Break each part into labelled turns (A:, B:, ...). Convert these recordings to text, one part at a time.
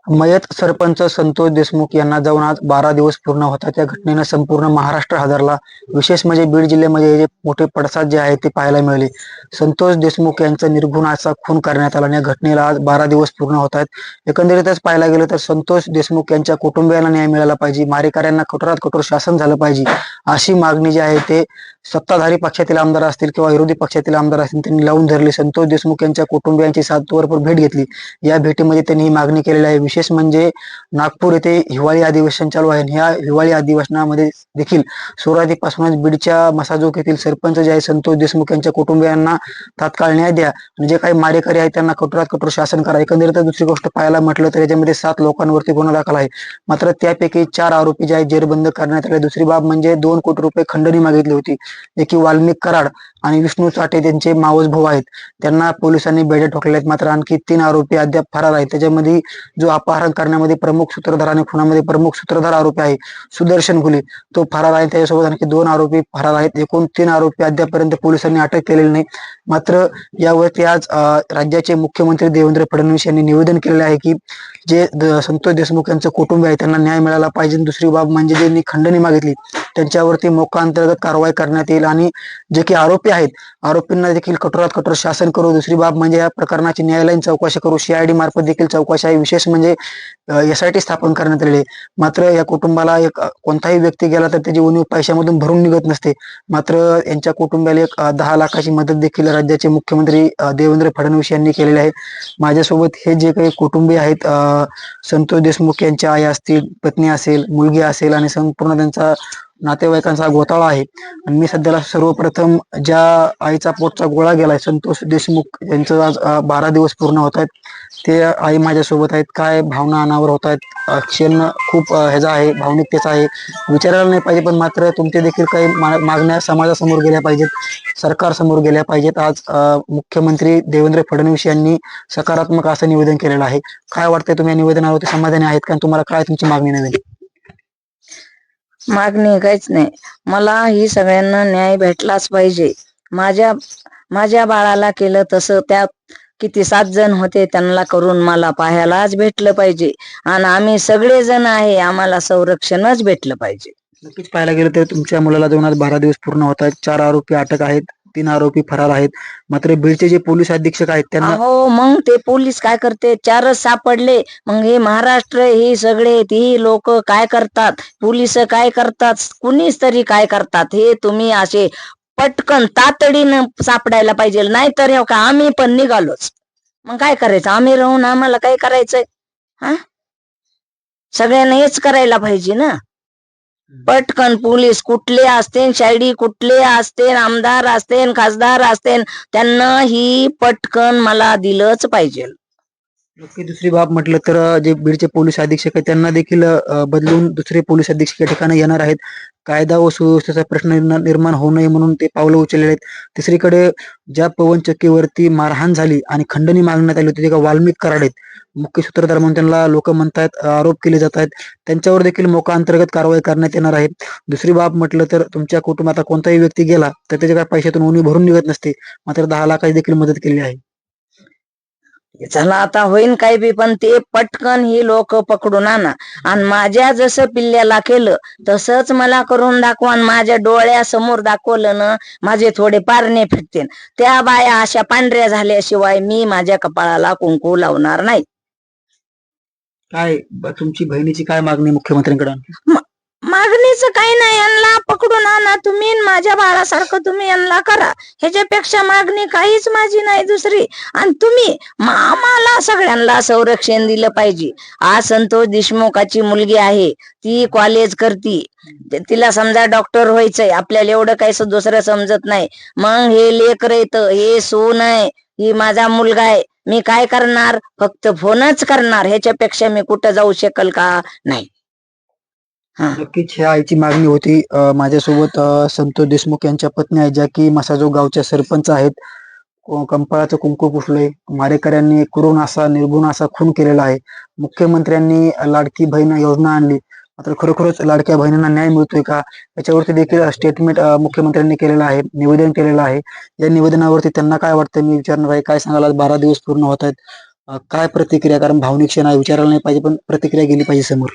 A: मयत सरपंच संतोष देशमुख यांना जाऊन आज 12 दिवस पूर्ण होतात. या घटनेनं संपूर्ण महाराष्ट्र हादरला. विशेष म्हणजे बीड जिल्ह्यामध्ये हे जे मोठे पडसाद जे आहे ते पाहायला मिळाले. संतोष देशमुख यांचा निर्घृण असा खून करण्यात आला आणि या घटनेला आज 12 दिवस पूर्ण होत आहेत. एकंदरीतच पाहायला गेलं तर संतोष देशमुख यांच्या कुटुंबियांना न्याय मिळाला पाहिजे, मारेकऱ्यांना कठोरात कठोर शासन झालं पाहिजे, अशी मागणी जी आहे ते सत्ताधारी पक्षातील आमदार असतील किंवा विरोधी पक्षातील आमदार असतील त्यांनी लावून धरली. संतोष देशमुख यांच्या कुटुंबियांची सातबार भेट घेतली. या भेटीमध्ये त्यांनी ही मागणी केलेली आहे. विशेष म्हणजे नागपूर येथे हिवाळी अधिवेशन चालू आहे. ह्या हिवाळी अधिवेशनामध्ये देखील सुरुवातीपासूनच बीडच्या मसाजोग येथील सरपंच जे आहे संतोष देशमुख यांच्या कुटुंबियांना तात्काळ न्याय द्या आणि जे काही मारेकरी आहेत त्यांना कठोरात कठोर शासन करा. एकंदरीत दुसरी गोष्ट पाहायला म्हटलं तर याच्यामध्ये 7 लोकांवरती गुन्हा दाखल आहे. मात्र त्यापैकी 4 आरोपी जे आहेत जेरबंद करण्यात आले. दुसरी बाब म्हणजे 2 कोटी रुपये खंडणी मागितली होती. एक वाल्मिक कराड आणि विष्णू चाटे त्यांचे मावस भाऊ आहेत, त्यांना पोलिसांनी बेड्या ठोकलेल्या आहेत. मात्र आणखी 3 आरोपी अद्याप फरार आहेत. त्याच्यामध्ये जो अपहरण करण्यामध्ये प्रमुख सूत्रधार आणि खुनामध्ये प्रमुख सूत्रधार आरोपी आहे सुदर्शन घुले, तो फरार आहे. त्याच्यासोबत आणखी 2 आरोपी फरार आहेत. एकूण 3 आरोपी अद्यापर्यंत पोलिसांनी अटक केलेली नाही. मात्र यावरती आज राज्याचे मुख्यमंत्री देवेंद्र फडणवीस यांनी निवेदन केलेले आहे की जे संतोष देशमुख यांचं कुटुंब आहे त्यांना न्याय मिळाला पाहिजे. दुसरी बाब म्हणजे ज्यांनी खंडणी मागितली त्यांच्यावरती मोका अंतर्गत कारवाई करण्यात येईल आणि जे की आरोपी आहेत आरोपींना देखील कठोरात कठोर शासन करू. दुसरी बाब म्हणजे या प्रकरणाची न्यायालयीन चौकशी करू. CID मार्फत देखील चौकशी आहे. विशेष म्हणजे SIT स्थापन करण्यात आलेली आहे. मात्र या कुटुंबाला एक कोणताही व्यक्ती गेला तर त्याची उणीव पैशामधून भरून निघत नसते. मात्र यांच्या कुटुंबाला एक 10 लाखाची मदत देखील राज्याचे मुख्यमंत्री देवेंद्र फडणवीस यांनी केलेली आहे. माझ्यासोबत हे जे काही कुटुंबीय आहेत संतोष देशमुख यांच्या आई असतील, पत्नी असेल, मुलगी असेल आणि संपूर्ण त्यांचा नातेवाईकांचा घोटाळा आहे. आणि मी सध्याला सर्वप्रथम ज्या आईचा पोटचा गोळा गेलाय संतोष देशमुख यांचं आज 12 दिवस पूर्ण होत आहेत, ते आई माझ्यासोबत आहेत. काय भावना अनावर होत आहेत, क्षण खूप ह्याचा आहे, भावनिकतेचा आहे, विचारायला नाही पाहिजे. पण मात्र तुमचे देखील काही मागण्या समाजासमोर गेल्या पाहिजेत, सरकारसमोर गेल्या पाहिजेत. आज मुख्यमंत्री देवेंद्र फडणवीस यांनी सकारात्मक असं निवेदन केलेलं आहे. काय वाटतंय, तुम्ही या निवेदनावरती समाधानी आहेत का? तुम्हाला काय तुमची मागणी नव्हे?
B: मागणी काहीच नाही. मला ही सगळ्यांना न्याय भेटलाच पाहिजे. माझ्या बाळाला केलं तसं त्या किती 7 जण होते त्यांना करून मला पाहायलाच भेटलं पाहिजे. आणि आम्ही सगळे जण आहे, आम्हाला संरक्षणच भेटलं पाहिजे.
A: नक्कीच पाहायला गेलं तर तुमच्या मुलाला जाऊन आज 12 दिवस पूर्ण होत आहेत. 4 आरोपी अटक आहेत, 3 आरोपी फरार आहेत. मात्र बीडचे जे पोलीस अधीक्षक आहेत त्यांना
B: हो, मग ते पोलीस काय करते, 4च सापडले. मग हे महाराष्ट्र हे सगळे ती लोक काय करतात, पोलीस काय करतात, कुणीच तरी काय करतात, हे तुम्ही असे पटकन तातडीनं सापडायला पाहिजे. नाहीतर हे का आम्ही पण निघालोच, मग काय करायचं, आम्ही राहून आम्हाला काय करायचंय? हा, सगळ्यांना हेच करायला पाहिजे ना. पटकन पोलीस कुठले असते, शायडी कुठले असते, आमदार असते, खासदार असते, त्यांना ही पटकन मला दिलंच पाहिजे.
A: नक्की. दुसरी बाब म्हटलं तर जे बीडचे पोलीस अधीक्षक आहेत त्यांना देखील बदलून दुसरे पोलीस अधीक्षक या ठिकाणी येणार आहेत. कायदा व सुव्यवस्थेचा प्रश्न निर्माण होऊ नये म्हणून ते पावलं उचललेले आहेत. तिसरीकडे ज्या पवन चक्कीवरती मारहाण झाली आणि खंडणी मागण्यात आली होती, ते का वाल्मिक कराड आहेत, मुख्य सूत्रधार म्हणून त्यांना लोक म्हणतात, आरोप केले जात आहेत. त्यांच्यावर देखील मोका अंतर्गत कारवाई करण्यात येणार आहे. दुसरी बाब म्हटलं तर तुमच्या कुटुंबात आता कोणताही व्यक्ती गेला तर त्याच्या काय पैशातून उणीव भरून निघत नसते. मात्र 10 लाखाची देखील मदत केली आहे.
B: चला आता होईन काय बी, पण ते पटकन ही लोक पकडून आणा. आणि माझ्या जसं पिल्ल्याला केलं तसंच मला करून दाखवा. आणि माझ्या डोळ्यासमोर दाखवलं ना, माझे थोडे पारणे फिटतील. त्या बाया अशा पांढऱ्या झाल्याशिवाय मी माझ्या कपाळाला कुंकू लावणार नाही.
A: काय तुमची बहिणीची काय मागणी मुख्यमंत्र्यांकडे?
B: मागणीचं काही नाही, यांना पकडून आणा तुम्ही, माझ्या बाळासारखं तुम्ही यांना करा. ह्याच्यापेक्षा मागणी काहीच माझी नाही दुसरी. आणि तुम्ही आम्हाला सगळ्यांना संरक्षण दिलं पाहिजे. आज संतोष देशमुखाची मुलगी आहे, ती कॉलेज करती, तिला समजा डॉक्टर व्हायचंय. आपल्याला एवढं काही दुसरं समजत नाही. मग हे लेकर येतं, हे सून आहे, ही माझा मुलगा आहे, मी काय करणार? फक्त फोनच करणार. ह्याच्यापेक्षा मी कुठं जाऊ शकल का? नाही.
A: नक्कीच ह्या आईची मागणी होती. माझ्यासोबत संतोष देशमुख यांच्या पत्नी आहेत, ज्या की मसाजोग गावच्या सरपंच आहेत. कंपाळाचं कुंकू पुसलंय, मारेकऱ्यांनी करून असा निर्गुण असा खून केलेला आहे. मुख्यमंत्र्यांनी लाडकी बहीण योजना आणली, मात्र खरोखरच लाडक्या बहिणींना न्याय मिळतोय का याच्यावरती देखील स्टेटमेंट मुख्यमंत्र्यांनी केलेलं आहे, निवेदन केलेलं आहे. या निवेदनावरती त्यांना काय वाटतं मी विचारणार आहे. काय सांगाल, आज 12 दिवस पूर्ण होत आहेत. काय प्रतिक्रिया, कारण भावनिक क्षण आहे, विचारायला नाही पाहिजे पण प्रतिक्रिया गेली पाहिजे समोर.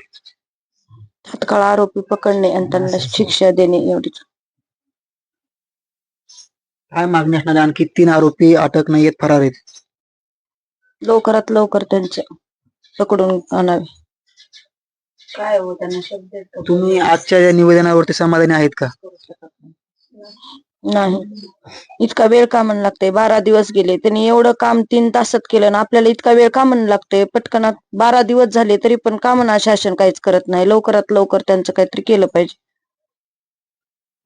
B: तात्काळ आरोपी पकडणे आणि त्यांना शिक्षा देणे एवढीच.
A: काय मागणी असणार आहे? आणखी 3 आरोपी अटक नाहीयेत, फरार आहेत.
B: लवकरात लवकर त्यांचे पकडून आणावे. काय हो त्यांना शब्द
A: तुम्ही आजच्या या निवेदनावरती समाधानी आहेत का?
B: नाही. इतका वेळ का म्हणून लागते? 12 दिवस गेले, त्यांनी एवढं काम 3 तासात केलं ना, आपल्याला इतका वेळ का म्हणून लागते? पटकन 12 दिवस झाले तरी पण का म्हणा शासन काहीच करत नाही? लवकरात लवकर त्यांचं काहीतरी केलं पाहिजे.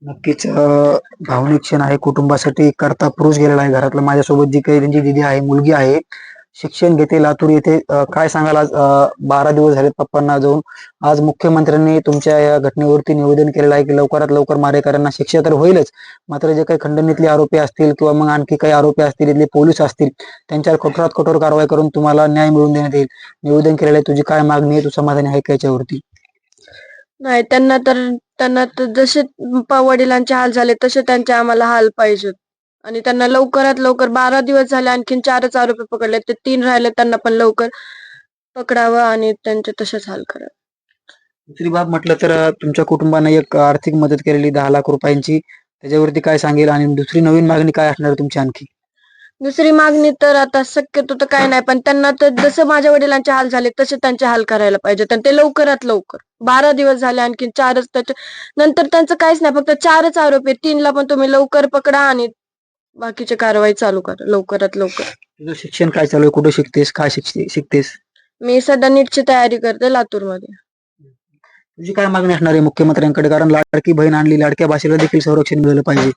A: नक्कीच भावनिक क्षण आहे कुटुंबासाठी. करता पुरुष गेलेला आहे घरातलं. माझ्यासोबत जी काही त्यांची दिदी आहे, मुलगी आहे, शिक्षण घेते, लातूर येथे. काय सांगाल, आज 12 दिवस झाले पप्पांना जाऊन. आज मुख्यमंत्र्यांनी तुमच्या या घटनेवरती निवेदन केलेलं आहे की लवकरात लवकर मारेकऱ्यांना शिक्षा तर होईलच, मात्र जे काही खंडणीतले आरोपी असतील किंवा मग आणखी काही आरोपी असतील, इथले पोलीस असतील, त्यांच्यावर कठोरात कठोर कारवाई करून तुम्हाला न्याय मिळवून देण्यात येईल. निवेदन केलेलं आहे. तुझी काय मागणी आहे? तू समाधानी आहे का याच्यावरती?
C: नाही, त्यांना तर जसे वडिलांचे हाल झाले तसे त्यांचे आम्हाला हाल पाहिजेत. आणि त्यांना लवकरात लवकर 12 दिवस झाले, आणखीन 4च आरोपी पकडले, ते 3 राहिले, त्यांना पण लवकर पकडावं आणि त्यांचे तसेच हाल करावे.
A: दुसरी बाब म्हटलं तर तुमच्या कुटुंबाने एक आर्थिक मदत केलेली 10 लाख रुपयांची, त्याच्यावरती काय सांगेल? आणि दुसरी नवीन मागणी काय असणार आहे तुमची आणखी?
C: दुसरी मागणी तर आता शक्यतो तर काय नाही, पण त्यांना तर जसं माझ्या वडिलांचे हाल झाले तसे त्यांचे हाल करायला पाहिजे. आणि ते लवकरात लवकर. 12 दिवस झाले, आणखीन 4च, त्याच्या नंतर त्यांचं काहीच नाही, फक्त 4च आरोपी आहेत. 3ला पण तुम्ही लवकर पकडा आणि बाकीची कारवाई चालू करा लवकरात लवकर.
A: तुझं शिक्षण काय चालू आहे? कुठे शिकतेस? काय शिकतेस?
C: मी सध्या नीटची तयारी करते लातूरमध्ये.
A: तुझी काय मागणी असणार आहे मुख्यमंत्र्यांकडे? कारण लाडकी बहीण आणली, लाडक्या भाषेला देखील संरक्षण मिळालं पाहिजे.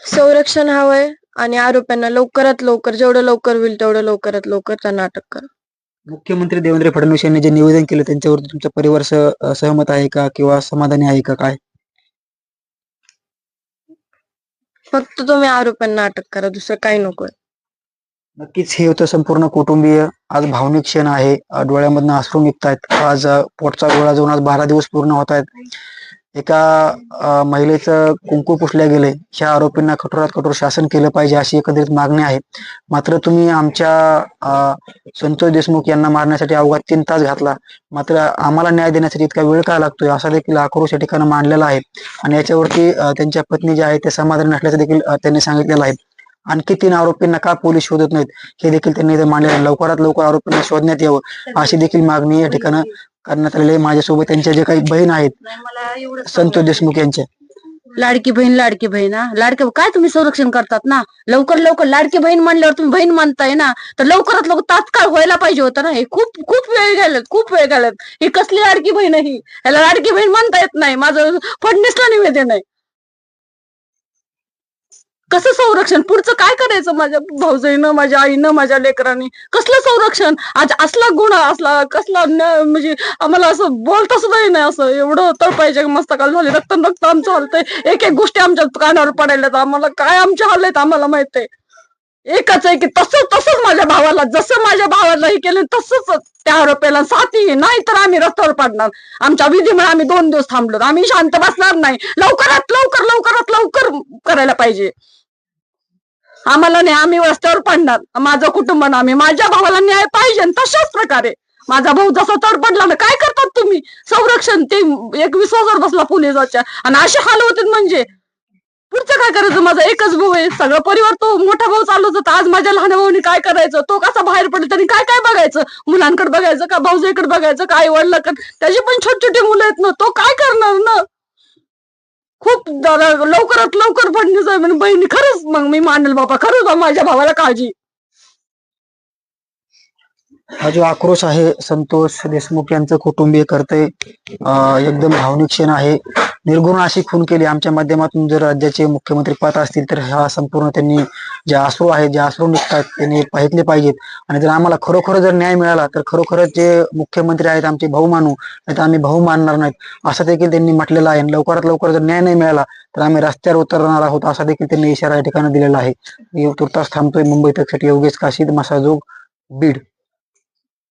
C: संरक्षण हवंय आणि आरोप्यांना लवकरात लवकर, जेवढं लवकर होईल तेवढं लवकरात लवकर त्यांना अटक करा.
A: मुख्यमंत्री देवेंद्र फडणवीस यांनी जे निवेदन केलं त्यांच्यावरती तुमचा परिवार सहमत आहे का किंवा समाधानी आहे का? काय
C: फक्त तुम्ही आरोप्यांना अटक करा, दुसरं काही नकोय.
A: नक्कीच हे होतं संपूर्ण कुटुंबीय. आज भावनिक क्षण आहे. डोळ्यामधनं अश्रू निघतायत. आज पोटचा डोळा जाऊन आज 12 दिवस पूर्ण होत आहेत. एका महिलेचं कुंकू पुसल्या गेले. ह्या आरोपींना कठोरात कठोर शासन केलं पाहिजे अशी एकंदरीत मागणी आहे. मात्र तुम्ही आमच्या संतोष देशमुख यांना मारण्यासाठी अवघा 3 तास घातला, मात्र आम्हाला न्याय देण्यासाठी इतका वेळ का लागतोय असा देखील आक्रोश या ठिकाणी मांडलेला आहे. आणि याच्यावरती त्यांच्या पत्नी जे आहे ते समाधानी नसल्याचं देखील त्यांनी सांगितलेलं आहे. आणखी 3 आरोपींना का पोलीस शोधत नाहीत हे देखील त्यांनी इथे मांडलेलं आहे. लवकरात लवकर आरोपींना शोधण्यात यावं अशी देखील मागणी या ठिकाणी करण्यात आलेली आहे. माझ्यासोबत त्यांच्या जे काही बहीण आहेत संतोष देशमुख यांच्या.
D: लाडकी बहीण हा लाडकी काय तुम्ही संरक्षण करतात ना? लवकर लवकर लाडकी बहीण म्हणल्यावर तुम्ही बहीण मानताय ना, तर लवकरात लवकर तात्काळ व्हायला पाहिजे होतं ना. हे खूप खूप वेळ गेलेत, खूप वेळ गेलेत. ही कसली लाडकी बहीण आहे? ही ह्याला लाडकी बहीण मानता येत नाही. माझं फडणीसला निवेदन आहे. कसं संरक्षण? पुढचं काय करायचं? माझ्या भाऊजाईनं, माझ्या आईनं, माझ्या लेकरांनी कसलं संरक्षण? आज असला गुन्हा, असला कसला म्हणजे आम्हाला असं बोलता सुद्धा नाही. असं एवढं तळपायचे मस्तकाल झाले, रक्त रक्त आमचं हलतंय. एक एक गोष्टी आमच्या कानावर पडायल्यात. आम्हाला काय आमचे हाल आहेत आम्हाला माहित आहे. एकच आहे की तसंच माझ्या भावाला, जसं माझ्या भावाला हे केलं तसंच त्या आरोपीला साथी, नाही तर आम्ही रस्त्यावर पडणार. आमच्या विधीमुळे आम्ही 2 दिवस थांबलो. आम्ही शांत बसणार नाही. लवकरात लवकर लवकरात लवकर करायला पाहिजे आम्हाला. नाही, आम्ही रस्त्यावर पडणार. माझं कुटुंब ना, आम्ही, माझ्या भावाला न्याय पाहिजे. तशाच प्रकारे माझा भाऊ जसा तडपडला ना, काय करतात तुम्ही संरक्षण? ते 21,000 बसला पोलिसाच्या आणि असे हाल होते म्हणजे पुढचं काय करायचं? माझा एकच भाऊ आहे, सगळं परिवार तो मोठा भाऊ चालवत होता. आज माझ्या लहान भाऊनी काय करायचं? तो कसा बाहेर पडला, त्यांनी काय काय बघायचं? मुलांकडे बघायचं का, भाऊजाईकडे बघायचं का, आई वडिलांकडे? त्याची पण छोटी छोटी मुलं आहेत ना, तो काय करणार ना? खूप लवकरात लवकर फडणीस आहे म्हणजे बहिणी. खरंच मग मी मानेल बाबा, खरंच माझ्या भावाला काळजी.
A: हा जो आक्रोश आहे संतोष देशमुख यांचं कुटुंबीय करते. एकदम भावनिक क्षण आहे. निर्गुण अशी खून केली. आमच्या माध्यमातून जर राज्याचे मुख्यमंत्री पाहत असतील तर हा संपूर्ण त्यांनी जे अश्रू आहेत, जे अश्रू निघतात त्यांनी पाहितले पाहिजेत. आणि जर आम्हाला खरोखर जर न्याय मिळाला तर खरोखरच जे मुख्यमंत्री आहेत आमचे भाऊ मानू, नाही तर आम्ही भाऊ मानणार नाहीत असं देखील त्यांनी म्हटलेलं आहे. लवकरात लवकर जर न्याय नाही मिळाला तर आम्ही रस्त्यावर उतरणार आहोत असा देखील त्यांनी इशारा या ठिकाणी दिलेला आहे. तुर्तास थांबतोय. मुंबई तकसाठी योगेश काशीद, मसाजोग, बीड.